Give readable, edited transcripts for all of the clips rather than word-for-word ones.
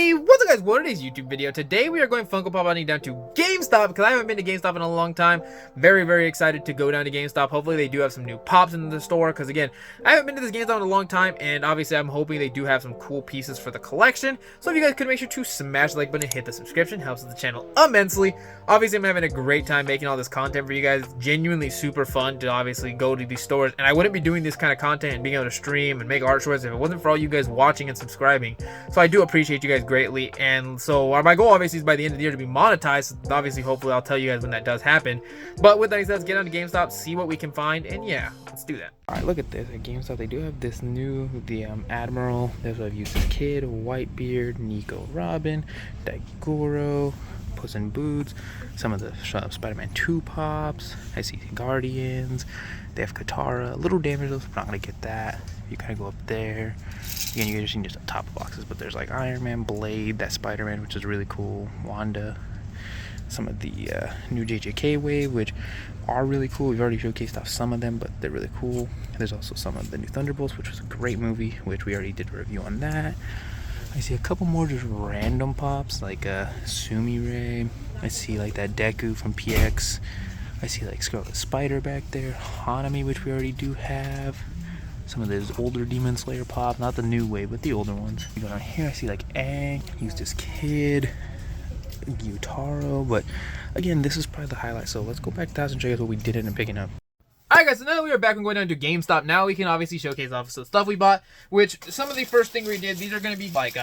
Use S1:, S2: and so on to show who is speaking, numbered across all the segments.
S1: Hey, what's up guys, what is YouTube video? Today we are going Funko Pop hunting down to GameStop because I haven't been to GameStop in a long time. Very excited to go down to GameStop. Hopefully they do have some new pops in the store because again, I haven't been to this GameStop in a long time and obviously I'm hoping they do have some cool pieces for the collection. So if you guys could make sure to smash the like button and hit the subscription, helps the channel immensely. Obviously I'm having a great time making all this content for you guys. Genuinely super fun to obviously go to these stores, and I wouldn't be doing this kind of content and being able to stream and make art shorts if it wasn't for all you guys watching and subscribing. So I do appreciate you guys greatly, and so my goal obviously is by the end of the year to be monetized. So obviously hopefully I'll tell you guys when that does happen, but with that said, let's get on to GameStop, see what we can find, and yeah, let's do that. All right, look at this. At GameStop they do have this new Admiral. There's what I've used as Kid, Whitebeard, Nico Robin, Daigoro, Puss in Boots, some of the Spider-Man 2 pops. I see Guardians. They have Katara. A little damage though, so I'm not gonna get that. You kind of go up there. Again, you guys are seeing just the top boxes, but there's like Iron Man, Blade, that Spider-Man, which is really cool, Wanda, some of the new JJK wave, which are really cool. We've already showcased off some of them, but they're really cool. There's also some of the new Thunderbolts, which was a great movie, which we already did a review on that. I see a couple more just random pops, like Sumire. I see like that Deku from PX. I see like Scarlet Spider back there, Hanami, which we already do have. Some of those older Demon Slayer pop, not the new wave, but the older ones. You go down here, I see like Aang, used as Kid, Gyutaro, but again, this is probably the highlight. So let's go back to and show you guys what we did end up picking up. Alright guys, so now that we are back and going down to GameStop, now we can obviously showcase off some stuff we bought, which some of the first thing we did, these are going to be like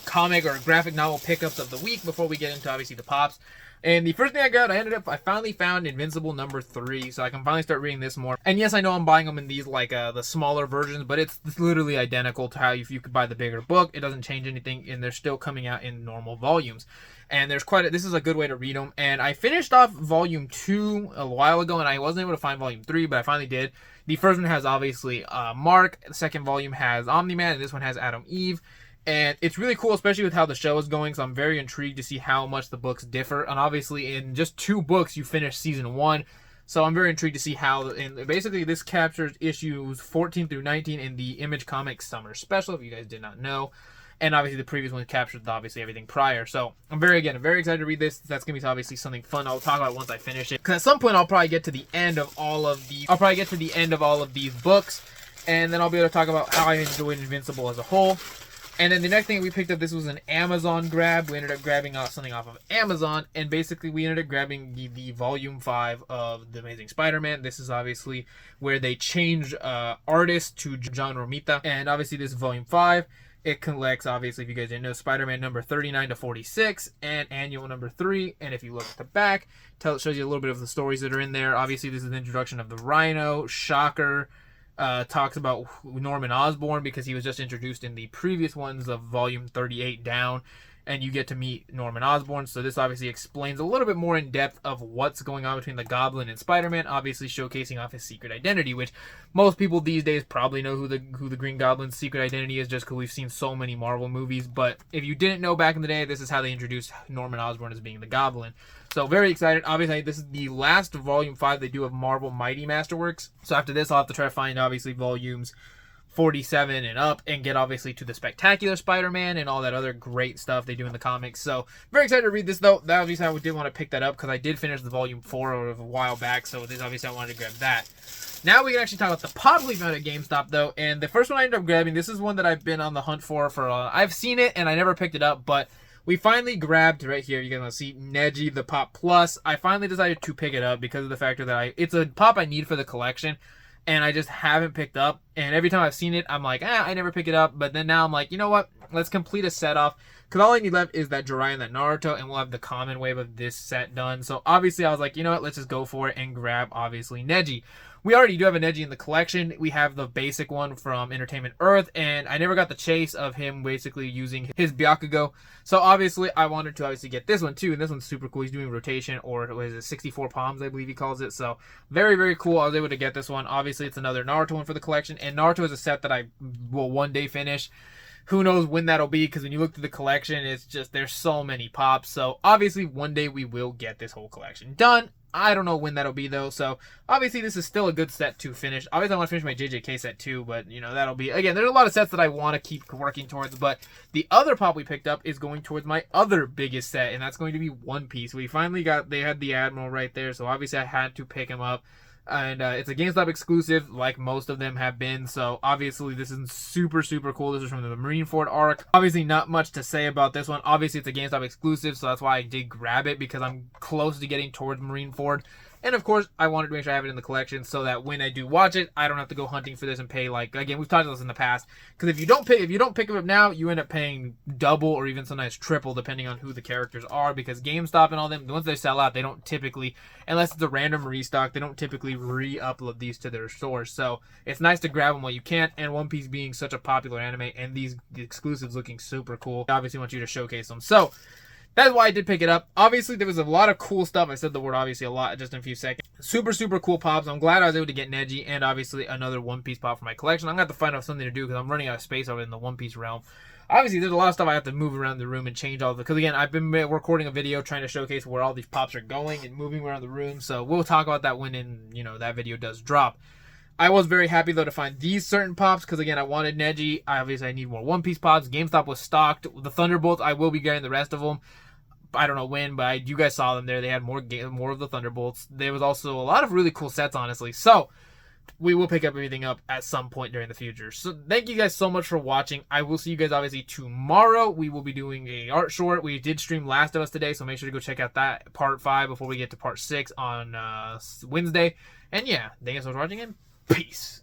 S1: comic or graphic novel pickups of the week before we get into obviously the pops. And the first thing I got, I finally found Invincible #3, so I can finally start reading this more. And yes, I know I'm buying them in these like the smaller versions, but it's literally identical to how if you could buy the bigger book. It doesn't change anything, and they're still coming out in normal volumes. And there's this is a good way to read them. And I finished off volume 2 a while ago, and I wasn't able to find volume 3, but I finally did. The first one has obviously Mark, the second volume has Omni-Man, and this one has Adam Eve. And it's really cool, especially with how the show is going, so I'm very intrigued to see how much the books differ. And obviously, in just 2 books, you finish season 1. So I'm very intrigued to see how, and basically this captures issues 14 through 19 in the Image Comics Summer Special, if you guys did not know. And obviously the previous one captured obviously everything prior. So I'm very excited to read this. That's going to be obviously something fun I'll talk about once I finish it. Because at some point I'll probably get to the end of all of these books. And then I'll be able to talk about how I enjoyed Invincible as a whole. And then the next thing we picked up, this was an Amazon grab. We ended up grabbing something off of Amazon, and basically we ended up grabbing the volume 5 of The Amazing Spider-Man. This is obviously where they change artist to John Romita, and obviously this is volume 5. It collects, obviously, if you guys didn't know, Spider-Man number 39 to 46 and annual number 3. And if you look at the back, it shows you a little bit of the stories that are in there. Obviously, this is the introduction of the Rhino, Shocker. Talks about Norman Osborn because he was just introduced in the previous ones of volume 38 down, and you get to meet Norman Osborn. So this obviously explains a little bit more in depth of what's going on between the Goblin and Spider-Man, obviously showcasing off his secret identity, which most people these days probably know who the Green Goblin's secret identity is just because we've seen so many Marvel movies. But if you didn't know back in the day, this is how they introduced Norman Osborn as being the Goblin. So very excited. Obviously, this is the last volume 5 they do of Marvel Mighty Masterworks. So after this, I'll have to try to find obviously volumes 47 and up and get obviously to the Spectacular Spider-Man and all that other great stuff they do in the comics. So very excited to read this though. That obviously I did want to pick that up because I did finish the volume 4 a while back. So this obviously I wanted to grab that. Now we can actually talk about the pops we found at GameStop though. And the first one I ended up grabbing, this is one that I've been on the hunt for I've seen it and I never picked it up, but we finally grabbed right here. You guys want to see Neji the Pop Plus. I finally decided to pick it up because of the factor that it's a pop I need for the collection, and I just haven't picked up. And every time I've seen it, I'm like, I never pick it up. But then now I'm like, you know what? Let's complete a set off because all I need left is that Jiraiya and that Naruto, and we'll have the common wave of this set done. So obviously I was like, you know what? Let's just go for it and grab obviously Neji. We already do have a Neji in the collection. We have the basic one from Entertainment Earth, and I never got the chase of him basically using his Byakugo. So obviously, I wanted to obviously get this one too, and this one's super cool. He's doing rotation, or what is it, 64 palms, I believe he calls it. So very cool. I was able to get this one. Obviously, it's another Naruto one for the collection, and Naruto is a set that I will one day finish. Who knows when that'll be, because when you look through the collection, it's just, there's so many pops. So obviously, one day we will get this whole collection done. I don't know when that'll be though. So obviously this is still a good set to finish. Obviously I want to finish my JJK set too, but you know, that'll be, again, there's a lot of sets that I want to keep working towards, but the other pop we picked up is going towards my other biggest set, and that's going to be One Piece. We finally they had the Admiral right there, so obviously I had to pick him up. And it's a GameStop exclusive, like most of them have been. So obviously this is super, super cool. This is from the Marineford arc. Obviously not much to say about this one. Obviously it's a GameStop exclusive, so that's why I did grab it, because I'm close to getting towards Marineford. And of course, I wanted to make sure I have it in the collection so that when I do watch it, I don't have to go hunting for this and pay, like, again, we've talked about this in the past. Because if you don't pick it up now, you end up paying double or even sometimes triple depending on who the characters are. Because GameStop and all them, once they sell out, they don't typically, unless it's a random restock, they don't typically re-upload these to their stores. So it's nice to grab them while you can. And One Piece being such a popular anime and these exclusives looking super cool, I obviously want you to showcase them. So that's why I did pick it up. Obviously, there was a lot of cool stuff. I said the word obviously a lot just in a few seconds. Super, super cool pops. I'm glad I was able to get Neji and obviously another One Piece pop for my collection. I'm going to have to find out something to do because I'm running out of space over in the One Piece realm. Obviously, there's a lot of stuff I have to move around the room and change all of it. Because, again, I've been recording a video trying to showcase where all these pops are going and moving around the room. So we'll talk about that when that video does drop. I was very happy, though, to find these certain pops because, again, I wanted Neji. Obviously, I need more One Piece pops. GameStop was stocked. The Thunderbolts, I will be getting the rest of them. I don't know when, but you guys saw them there. They had more of the Thunderbolts. There was also a lot of really cool sets, honestly. So we will pick up everything up at some point during the future. So thank you guys so much for watching. I will see you guys obviously tomorrow. We will be doing a art short. We did stream Last of Us today, so make sure to go check out that part 5 before we get to part 6 on Wednesday. And yeah, thank you so much for watching, and peace.